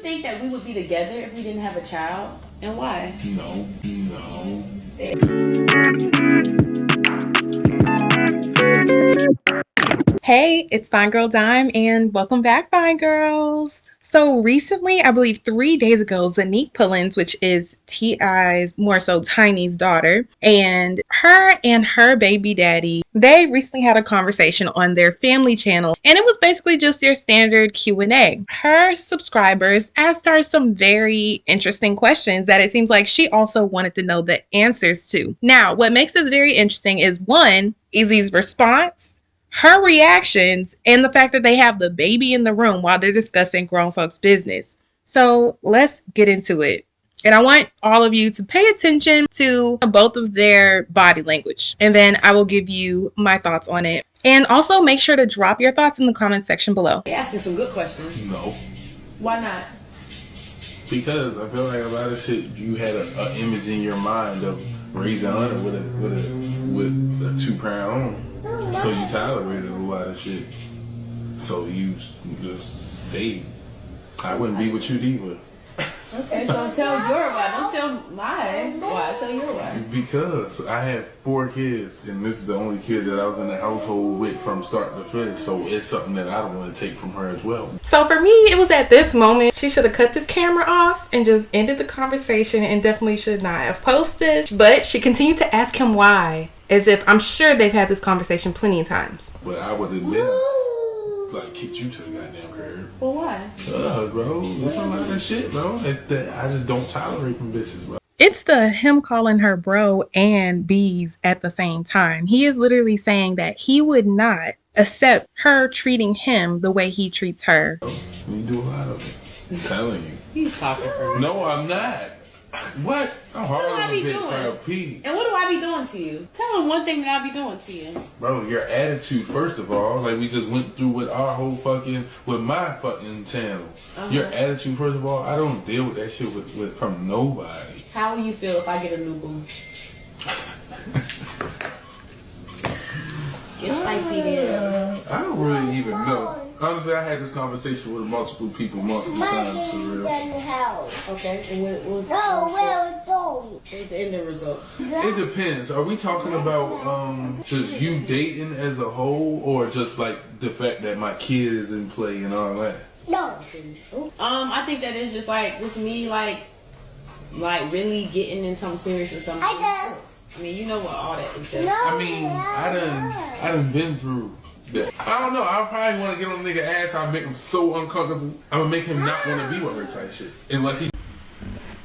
think that we would be together if we didn't have a child? And why? No. Hey, it's Fine Girl Dime, and welcome back, Fine Girls. So recently, I believe 3 days ago, Zonnique Pullins, which is T.I.'s, more so Tiny's daughter, and her baby daddy, they recently had a conversation on their family channel, and it was basically just your standard Q&A. Her subscribers asked her some very interesting questions that it seems like she also wanted to know the answers to. Now, what makes this very interesting is, one, Izzy's response, her reactions, and the fact that they have the baby in the room while they're discussing grown folks' business. So let's get into it. And I want all of you to pay attention to both of their body language. And then I will give you my thoughts on it. And also make sure to drop your thoughts in the comment section below. You're asking some good questions. No. Why not? Because I feel like a lot of shit, you had an image in your mind of raising Hunta with a 2-pound. So you tolerated a lot of shit. So you just stayed. I wouldn't be with you either. Okay, so tell your why. Don't tell mine why. Tell your why. Because I had 4 kids, and this is the only kid that I was in the household with from start to finish. So it's something that I don't want to take from her as well. So for me, it was at this moment, she should have cut this camera off and just ended the conversation, and definitely should not have posted. But she continued to ask him why, as if I'm sure they've had this conversation plenty of times. But I would admit, like, kicked you to the goddamn curb. Well, why? Bro, there's a lot of shit, bro. That I just don't tolerate from bitches, bro. It's the him calling her bro and bees at the same time. He is literally saying that he would not accept her treating him the way he treats her. You do a lot of it. I'm telling you. He's talking for me. No, I'm not. What? I'm hard What do I on be a bitch doing? trying to pee. And what do I be doing to you? Tell him one thing that I be doing to you. Bro, your attitude, first of all, like we just went through with our whole with my fucking channel. Your attitude, first of all, I don't deal with that shit with from nobody. How will you feel if I get a new boo? Get spicy there. I don't really even know. Honestly, I had this conversation with multiple people multiple times, for real. Okay, and what was the end result? It depends. Are we talking about just you dating as a whole, or just like the fact that my kid is in play and all that? No. I think that it's just like me really getting in something serious or something. I mean, you know what all that entails. I mean, I done been through that. I don't know. I probably want to get on a nigga ass. I'll make him so uncomfortable. I'm gonna make him not want to be with her type shit. Unless he.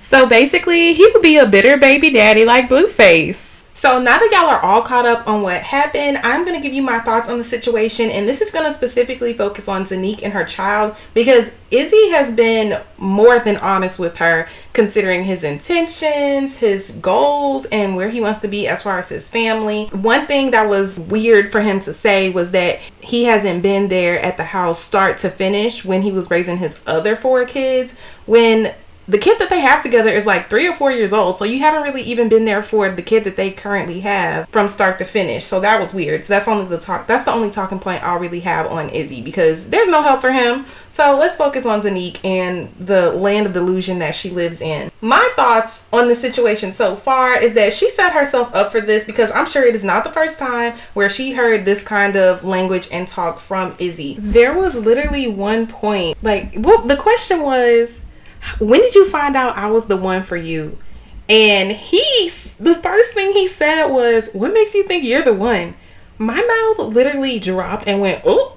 So basically, he would be a bitter baby daddy like Blueface. So now that y'all are all caught up on what happened, I'm going to give you my thoughts on the situation. And this is going to specifically focus on Zonnique and her child, because Izzy has been more than honest with her, considering his intentions, his goals, and where he wants to be as far as his family. One thing that was weird for him to say was that he hasn't been there at the house start to finish when he was raising his other 4 kids, when the kid that they have together is like 3 or 4 years old. So you haven't really even been there for the kid that they currently have from start to finish. So that was weird. So that's the only talking point I'll really have on Izzy, because there's no help for him. So let's focus on Zonnique and the land of delusion that she lives in. My thoughts on the situation so far is that she set herself up for this, because I'm sure it is not the first time where she heard this kind of language and talk from Izzy. There was literally one point, the question was, when did you find out I was the one for you? And the first thing he said was, what makes you think you're the one? My mouth literally dropped and went, oh,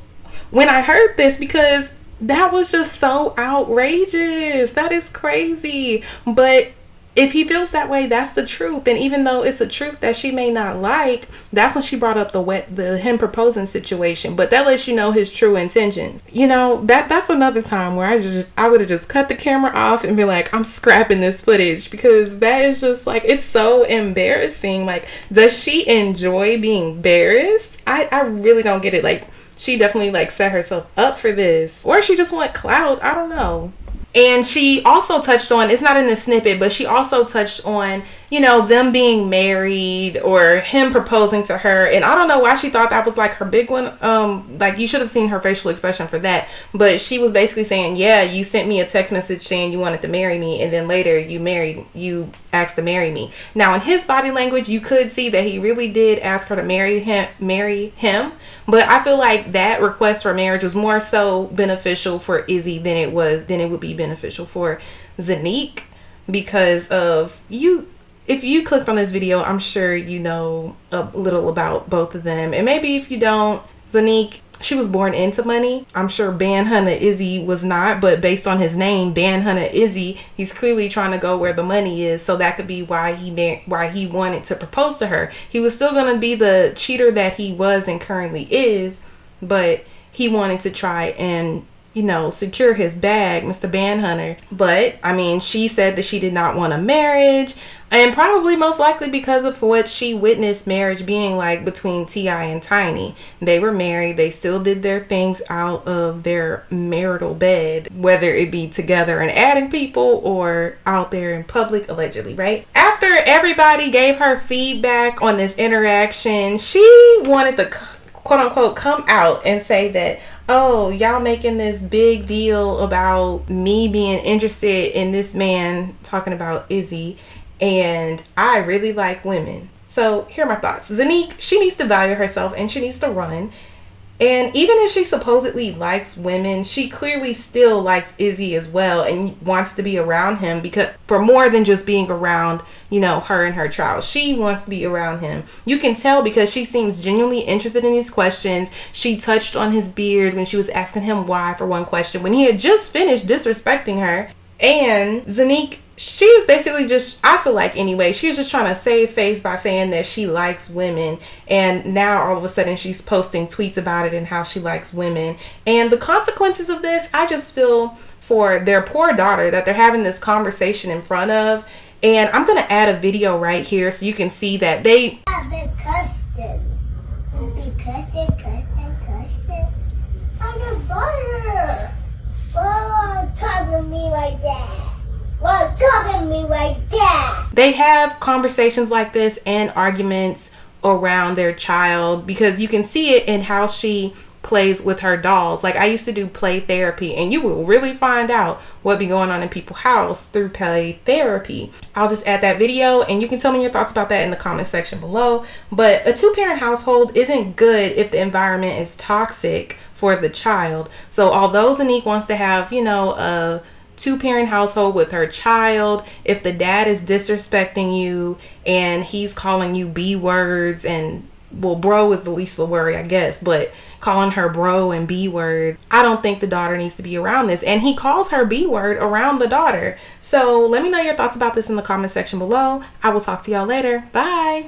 when I heard this, because that was just so outrageous. That is crazy. But if he feels that way, that's the truth. And even though it's a truth that she may not like, that's when she brought up the him proposing situation. But that lets you know his true intentions. You know, that's another time where I would have just cut the camera off and be like, I'm scrapping this footage, because that is just like, it's so embarrassing. Like, does she enjoy being embarrassed? I really don't get it. Like, she definitely set herself up for this, or she just want clout. I don't know. And she also touched on, it's not in the snippet, but she also touched on, you know, them being married or him proposing to her. And I don't know why she thought that was like her big one. Like, you should have seen her facial expression for that. But she was basically saying, yeah, you sent me a text message saying you wanted to marry me, and then later you asked to marry me. Now, in his body language, you could see that he really did ask her to marry him. But I feel like that request for marriage was more so beneficial for Izzy than it would be beneficial for Zonnique, because of you. If you clicked on this video, I'm sure you know a little about both of them. And maybe if you don't, Zonnique, she was born into money. I'm sure Bandhunta Izzy was not, but based on his name, Bandhunta Izzy, he's clearly trying to go where the money is. So that could be why he wanted to propose to her. He was still going to be the cheater that he was and currently is, but he wanted to try and, you know, secure his bag, Mr. Bandhunter. But I mean, she said that she did not want a marriage, and probably most likely because of what she witnessed marriage being like between T.I. and Tiny. They were married, they still did their things out of their marital bed, whether it be together and adding people or out there in public, allegedly, right? After everybody gave her feedback on this interaction, she wanted to quote unquote come out and say that, oh, y'all making this big deal about me being interested in this man, talking about Izzy, and I really like women. So here are my thoughts. Zonnique, she needs to value herself and she needs to run. And even if she supposedly likes women, she clearly still likes Izzy as well and wants to be around him, because for more than just being around, you know, her and her child. She wants to be around him. You can tell because she seems genuinely interested in his questions. She touched on his beard when she was asking him why for one question, when he had just finished disrespecting her. And Zonnique, she is basically just, I feel like anyway, she's just trying to save face by saying that she likes women, and now all of a sudden she's posting tweets about it and how she likes women. And the consequences of this, I just feel for their poor daughter that they're having this conversation in front of. And I'm going to add a video right here so you can see that they I'm the butter. Oh, talking to me like that. Well, talking to me like that. They have conversations like this and arguments around their child, because you can see it in how she plays with her dolls. Like, I used to do play therapy, and you will really find out what be going on in people's house through play therapy. I'll just add that video and you can tell me your thoughts about that in the comment section below. But a 2-parent household isn't good if the environment is toxic for the child. So although Zonnique wants to have, you know, a 2-parent household with her child, if the dad is disrespecting you and he's calling you B words, and well, bro is the least of the worry, I guess, but calling her bro and B word, I don't think the daughter needs to be around this. And he calls her B word around the daughter. So let me know your thoughts about this in the comment section below. I will talk to y'all later. Bye.